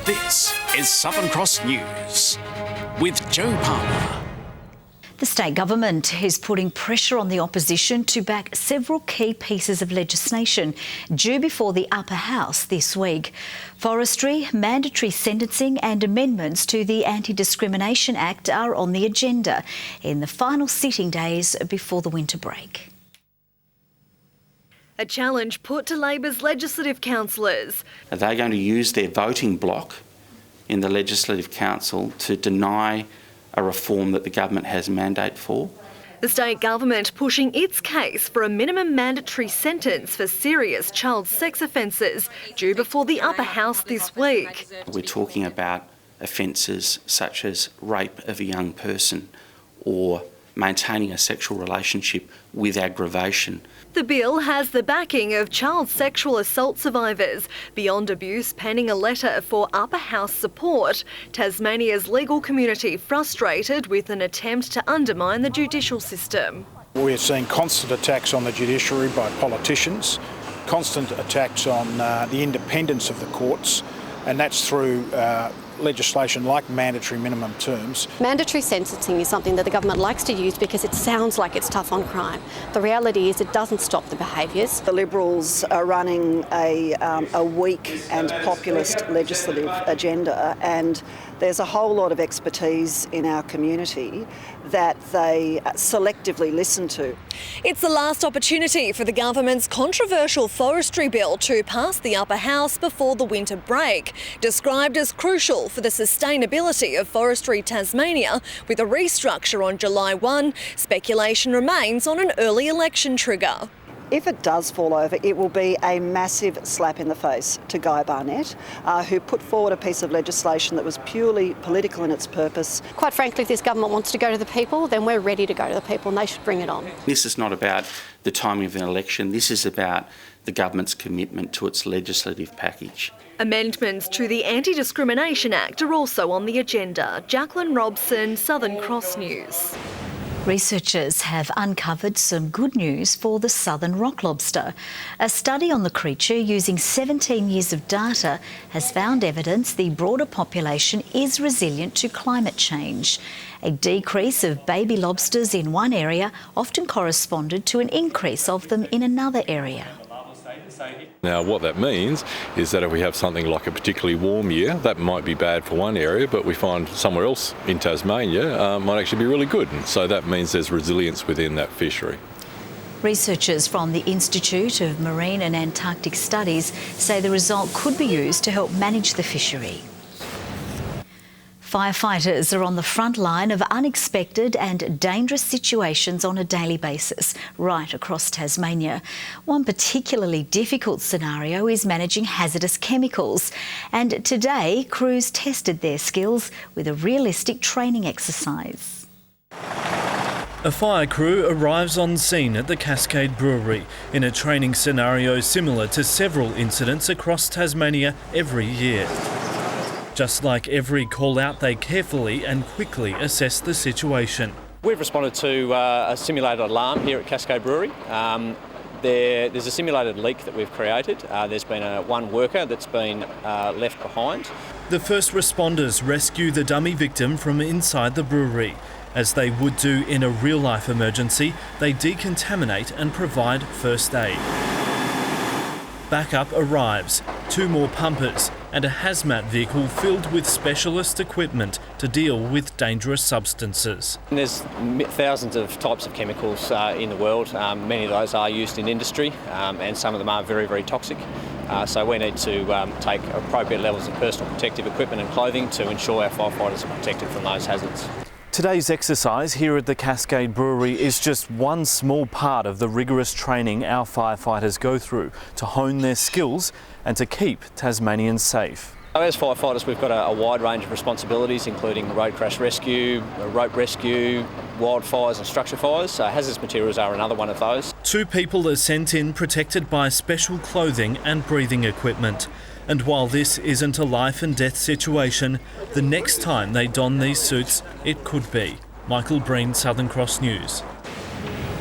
This is Southern Cross News with Joe Palmer. The state government is putting pressure on the opposition to back several key pieces of legislation due before the upper house this week. Forestry, mandatory sentencing and amendments to the Anti-Discrimination Act are on the agenda in the final sitting days before the winter break. A challenge put to Labor's legislative councillors. Are they going to use their voting bloc in the Legislative Council to deny a reform that the government has a mandate for? The state government pushing its case for a minimum mandatory sentence for serious child sex offences due before the upper house this week. We're talking about offences such as rape of a young person or maintaining a sexual relationship with aggravation. The bill has the backing of child sexual assault survivors. Beyond Abuse penning a letter for upper house support. Tasmania's legal community frustrated with an attempt to undermine the judicial system. We're seeing constant attacks on the judiciary by politicians, constant attacks on the independence of the courts, and that's through legislation like mandatory minimum terms. Mandatory sentencing is something that the government likes to use because it sounds like it's tough on crime. The reality is it doesn't stop the behaviours. The Liberals are running a weak and populist legislative agenda, and there's a whole lot of expertise in our community that they selectively listen to. It's the last opportunity for the government's controversial forestry bill to pass the upper house before the winter break. Described as crucial for the sustainability of forestry Tasmania, with a restructure on July 1, speculation remains on an early election trigger. If it does fall over, it will be a massive slap in the face to Guy Barnett, who put forward a piece of legislation that was purely political in its purpose. Quite frankly, if this government wants to go to the people, then we're ready to go to the people and they should bring it on. This is not about the timing of an election. This is about the government's commitment to its legislative package. Amendments to the Anti-Discrimination Act are also on the agenda. Jacqueline Robson, Southern Cross News. Researchers have uncovered some good news for the southern rock lobster. A study on the creature using 17 years of data has found evidence the broader population is resilient to climate change. A decrease of baby lobsters in one area often corresponded to an increase of them in another area. Now, what that means is that if we have something like a particularly warm year, that might be bad for one area, but we find somewhere else in Tasmania might actually be really good. And so that means there's resilience within that fishery. Researchers from the Institute of Marine and Antarctic Studies say the result could be used to help manage the fishery. Firefighters are on the front line of unexpected and dangerous situations on a daily basis right across Tasmania. One particularly difficult scenario is managing hazardous chemicals. And today, crews tested their skills with a realistic training exercise. A fire crew arrives on scene at the Cascade Brewery in a training scenario similar to several incidents across Tasmania every year. Just like every call-out, they carefully and quickly assess the situation. We've responded to a simulated alarm here at Cascade Brewery. There's a simulated leak that we've created. There's been one worker that's been left behind. The first responders rescue the dummy victim from inside the brewery. As they would do in a real-life emergency, they decontaminate and provide first aid. Backup arrives, 2 more pumpers and a hazmat vehicle filled with specialist equipment to deal with dangerous substances. There's thousands of types of chemicals in the world. Many of those are used in industry and some of them are very, very toxic. So we need to take appropriate levels of personal protective equipment and clothing to ensure our firefighters are protected from those hazards. Today's exercise here at the Cascade Brewery is just one small part of the rigorous training our firefighters go through to hone their skills and to keep Tasmanians safe. As firefighters, we've got a wide range of responsibilities, including road crash rescue, rope rescue, wildfires and structure fires. Hazardous materials are another one of those. 2 people are sent in protected by special clothing and breathing equipment. And while this isn't a life and death situation, the next time they don these suits, it could be. Michael Breen, Southern Cross News.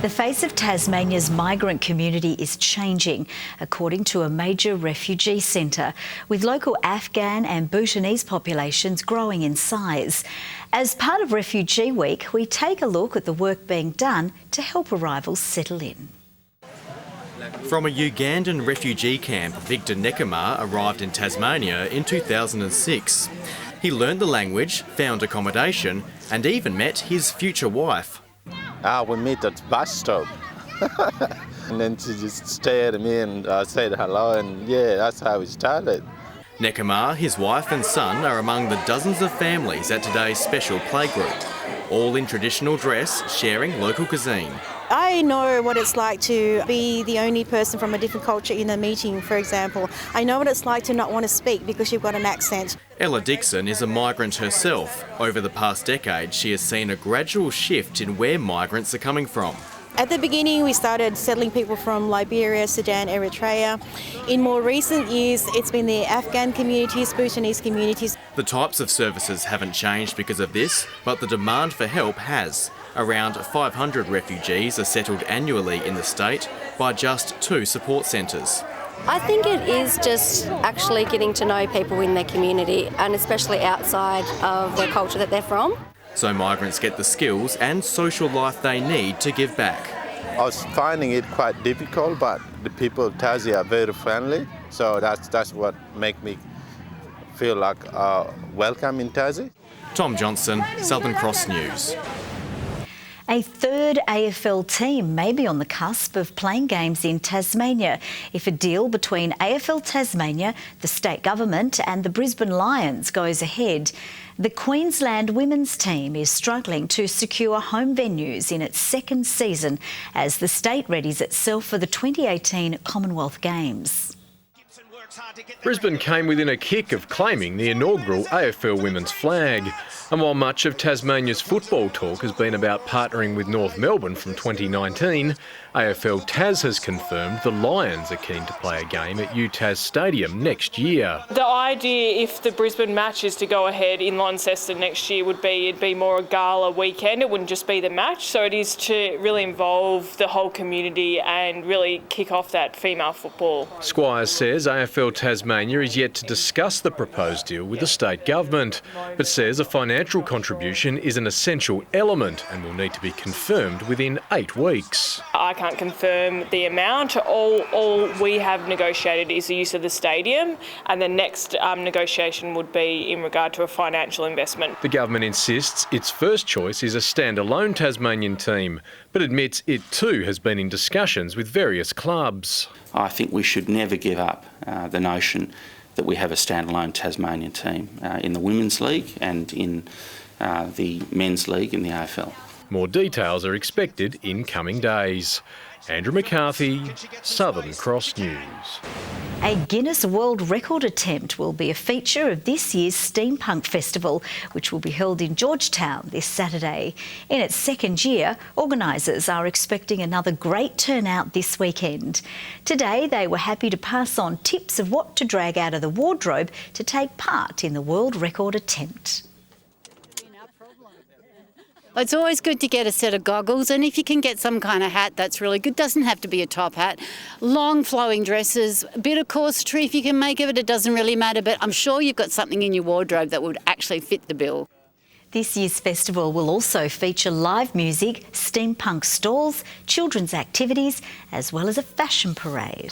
The face of Tasmania's migrant community is changing, according to a major refugee centre, with local Afghan and Bhutanese populations growing in size. As part of Refugee Week, we take a look at the work being done to help arrivals settle in. From a Ugandan refugee camp, Victor Nekama arrived in Tasmania in 2006. He learned the language, found accommodation, and even met his future wife. We meet at the bus stop. And then she just stared at me and said hello, and yeah, that's how we started. Nekama, his wife and son are among the dozens of families at today's special playgroup, all in traditional dress, sharing local cuisine. I know what it's like to be the only person from a different culture in a meeting, for example. I know what it's like to not want to speak because you've got an accent. Ella Dixon is a migrant herself. Over the past decade, she has seen a gradual shift in where migrants are coming from. At the beginning, we started settling people from Liberia, Sudan, Eritrea. In more recent years, it's been the Afghan communities, Bhutanese communities. The types of services haven't changed because of this, but the demand for help has. Around 500 refugees are settled annually in the state by just 2 support centres. I think it is just actually getting to know people in their community, and especially outside of their culture that they're from. So migrants get the skills and social life they need to give back. I was finding it quite difficult, but the people of Tassie are very friendly, so that's what makes me feel like welcome in Tassie. Tom Johnson, Southern Cross News. A third AFL team may be on the cusp of playing games in Tasmania if a deal between AFL Tasmania, the state government and the Brisbane Lions goes ahead. The Queensland women's team is struggling to secure home venues in its second season as the state readies itself for the 2018 Commonwealth Games. Brisbane came within a kick of claiming the inaugural AFL women's flag. And while much of Tasmania's football talk has been about partnering with North Melbourne from 2019, AFL Tas has confirmed the Lions are keen to play a game at UTAS Stadium next year. The idea, if the Brisbane match is to go ahead in Launceston next year, would be it'd be more a gala weekend. It wouldn't just be the match. So it is to really involve the whole community and really kick off that female football. Squires says AFL Tasmania is yet to discuss the proposed deal with the state government, but says a financial contribution is an essential element and will need to be confirmed within 8 weeks. I can't confirm the amount. All we have negotiated is the use of the stadium, and the next negotiation would be in regard to a financial investment. The government insists its first choice is a standalone Tasmanian team, but admits it too has been in discussions with various clubs. I think we should never give up the notion that we have a standalone Tasmanian team in the Women's League and in the Men's League in the AFL. More details are expected in coming days. Andrew McCarthy, Southern Cross News. A Guinness World Record attempt will be a feature of this year's Steampunk Festival, which will be held in Georgetown this Saturday. In its second year, organisers are expecting another great turnout this weekend. Today, they were happy to pass on tips of what to drag out of the wardrobe to take part in the world record attempt. It's always good to get a set of goggles, and if you can get some kind of hat, that's really good. Doesn't have to be a top hat. Long flowing dresses, a bit of corsetry if you can make of it, it doesn't really matter, but I'm sure you've got something in your wardrobe that would actually fit the bill. This year's festival will also feature live music, steampunk stalls, children's activities, as well as a fashion parade.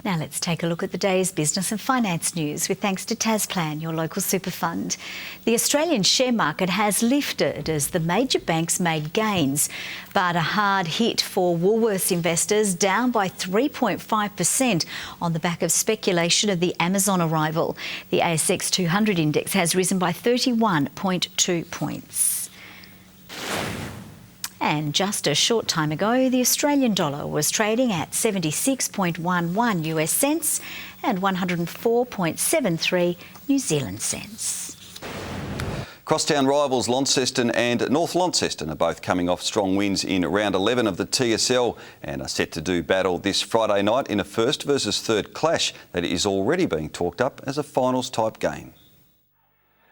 Now let's take a look at the day's business and finance news with thanks to Tasplan, your local super fund. The Australian share market has lifted as the major banks made gains, but a hard hit for Woolworths investors, down by 3.5% on the back of speculation of the Amazon arrival. The ASX 200 index has risen by 31.2 points. And just a short time ago, the Australian dollar was trading at 76.11 US cents and 104.73 New Zealand cents. Crosstown rivals Launceston and North Launceston are both coming off strong wins in round 11 of the TSL and are set to do battle this Friday night in a first versus third clash that is already being talked up as a finals type game.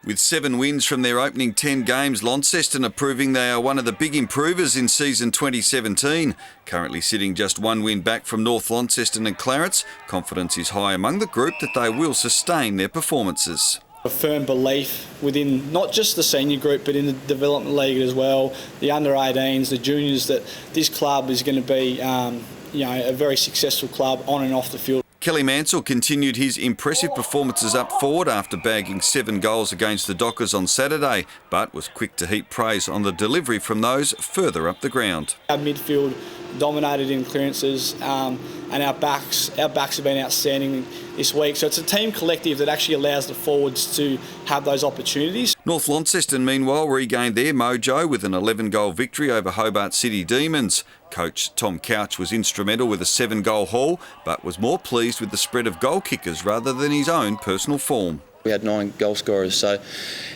With 7 wins from their opening 10 games, Launceston are proving they are one of the big improvers in season 2017. Currently sitting just 1 win back from North Launceston and Clarence, confidence is high among the group that they will sustain their performances. A firm belief within not just the senior group but in the development league as well, the under-18s, the juniors, that this club is going to be a very successful club on and off the field. Kelly Mansell continued his impressive performances up forward after bagging 7 goals against the Dockers on Saturday, but was quick to heap praise on the delivery from those further up the ground. Our midfield dominated in clearances, and our backs have been outstanding this week. So it's a team collective that actually allows the forwards to have those opportunities. North Launceston, meanwhile, regained their mojo with an 11-goal victory over Hobart City Demons. Coach Tom Couch was instrumental with a 7-goal haul, but was more pleased with the spread of goal kickers rather than his own personal form. We had 9 goal scorers, so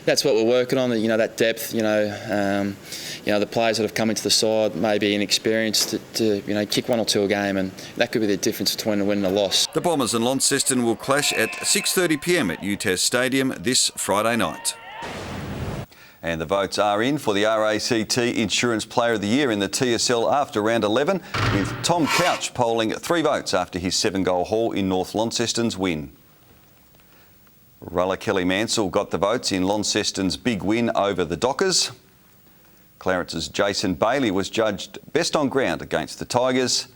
that's what we're working on. That depth. The players that have come into the side may be inexperienced to kick 1 or 2 a game, and that could be the difference between a win and a loss. The Bombers and Launceston will clash at 6:30 p.m. at UTAS Stadium this Friday night. And the votes are in for the RACT Insurance Player of the Year in the TSL after round 11, with Tom Couch polling 3 votes after his 7-goal haul in North Launceston's win. Rulla Kelly Mansell got the votes in Launceston's big win over the Dockers. Clarence's Jason Bailey was judged best on ground against the Tigers.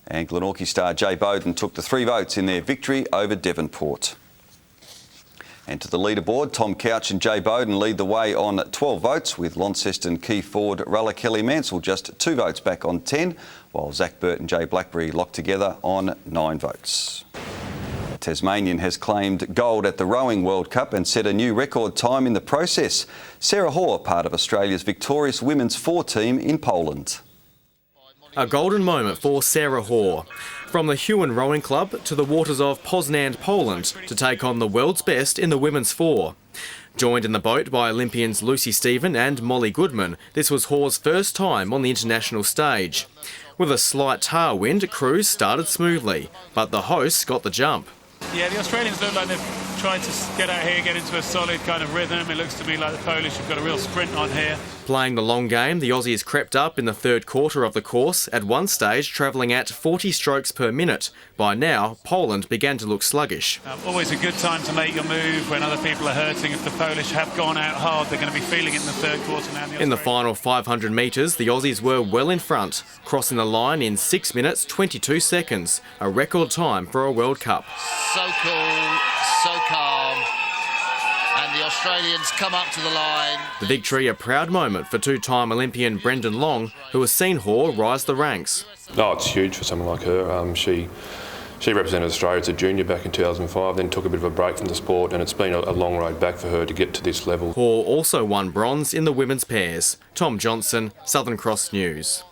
And Glenorchy star Jay Bowden took the 3 votes in their victory over Devonport. And to the leaderboard, Tom Couch and Jay Bowden lead the way on 12 votes, with Launceston key forward Rulla Kelly Mansell just 2 votes back on 10, while Zach Burt and Jay Blackberry locked together on 9 votes. Tasmanian has claimed gold at the Rowing World Cup and set a new record time in the process. Sarah Hoare, part of Australia's victorious women's 4 team in Poland. A golden moment for Sarah Hoare. From the Huon Rowing Club to the waters of Poznan, Poland, to take on the world's best in the women's 4. Joined in the boat by Olympians Lucy Stephen and Molly Goodman, this was Hoare's first time on the international stage. With a slight tailwind, cruise started smoothly, but the hosts got the jump. Yeah, the Australians look like they've tried to get out here, get into a solid kind of rhythm. It looks to me like the Polish have got a real sprint on here. Playing the long game, the Aussies crept up in the 3rd quarter of the course, at one stage travelling at 40 strokes per minute. By now, Poland began to look sluggish. Always a good time to make your move when other people are hurting. If the Polish have gone out hard, they're going to be feeling it in the 3rd quarter now. In the final 500 metres, the Aussies were well in front, crossing the line in 6 minutes 22 seconds, a record time for a World Cup. So cool, so calm, and the Australians come up to the line. The victory a proud moment for 2-time Olympian Brendan Long, who has seen Hoare rise the ranks. Oh, it's huge for someone like her. She represented Australia as a junior back in 2005, then took a bit of a break from the sport, and it's been a long road back for her to get to this level. Hoare also won bronze in the women's pairs. Tom Johnson, Southern Cross News.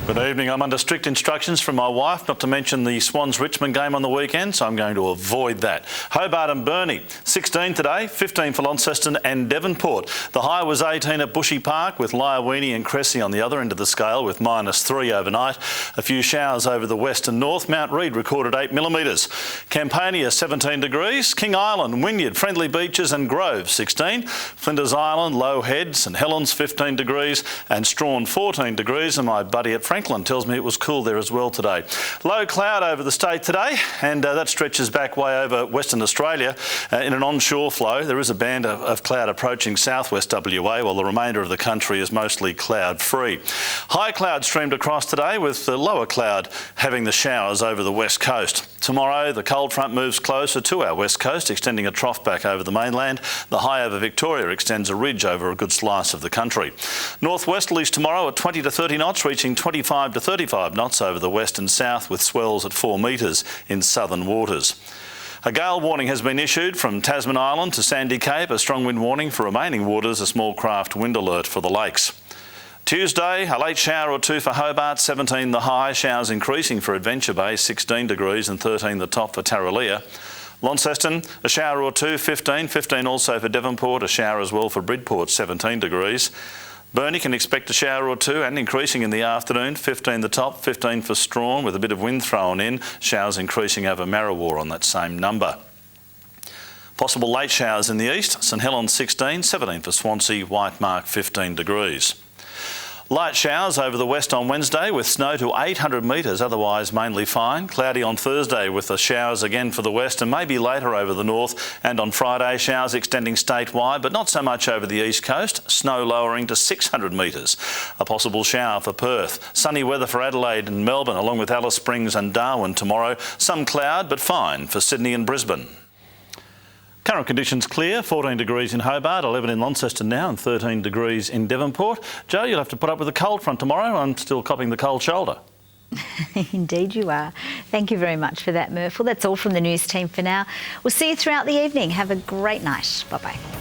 Good evening. I'm under strict instructions from my wife not to mention the Swans-Richmond game on the weekend, so I'm going to avoid that. Hobart and Burnie, 16 today, 15 for Launceston and Devonport. The high was 18 at Bushy Park, with Lyawini and Cressy on the other end of the scale with -3 overnight. A few showers over the west and north. Mount Reid recorded 8 millimetres. Campania 17 degrees. King Island, Wynyard, Friendly Beaches and Grove 16. Flinders Island, Low Head, St Helens 15 degrees and Strawn 14 degrees. And my buddy at Franklin tells me it was cool there as well today. Low cloud over the state today, and that stretches back way over Western Australia in an onshore flow. There is a band of cloud approaching southwest WA, while the remainder of the country is mostly cloud-free. High cloud streamed across today, with the lower cloud having the showers over the west coast. Tomorrow, the cold front moves closer to our west coast, extending a trough back over the mainland. The high over Victoria extends a ridge over a good slice of the country. Northwesterlies tomorrow at 20 to 30 knots, reaching 25 to 35 knots over the west and south, with swells at 4 metres in southern waters. A gale warning has been issued from Tasman Island to Sandy Cape, a strong wind warning for remaining waters, a small craft wind alert for the lakes. Tuesday, a late shower or 2 for Hobart, 17 the high, showers increasing for Adventure Bay, 16 degrees and 13 the top for Tarraleah. Launceston, a shower or 2, 15 also for Devonport, a shower as well for Bridport, 17 degrees. Burnie can expect a shower or 2 and increasing in the afternoon, 15 the top, 15 for Strawn with a bit of wind thrown in, showers increasing over Marrawar on that same number. Possible late showers in the east. St Helens 16, 17 for Swansea, White Mark 15 degrees. Light showers over the west on Wednesday with snow to 800 metres, otherwise mainly fine. Cloudy on Thursday with the showers again for the west and maybe later over the north. And on Friday, showers extending statewide, but not so much over the east coast. Snow lowering to 600 metres. A possible shower for Perth. Sunny weather for Adelaide and Melbourne, along with Alice Springs and Darwin tomorrow. Some cloud, but fine for Sydney and Brisbane. Current conditions clear, 14 degrees in Hobart, 11 in Launceston now and 13 degrees in Devonport. Joe, you'll have to put up with the cold front tomorrow. I'm still copping the cold shoulder. Indeed you are. Thank you very much for that, Murph. Well, that's all from the news team for now. We'll see you throughout the evening. Have a great night. Bye-bye.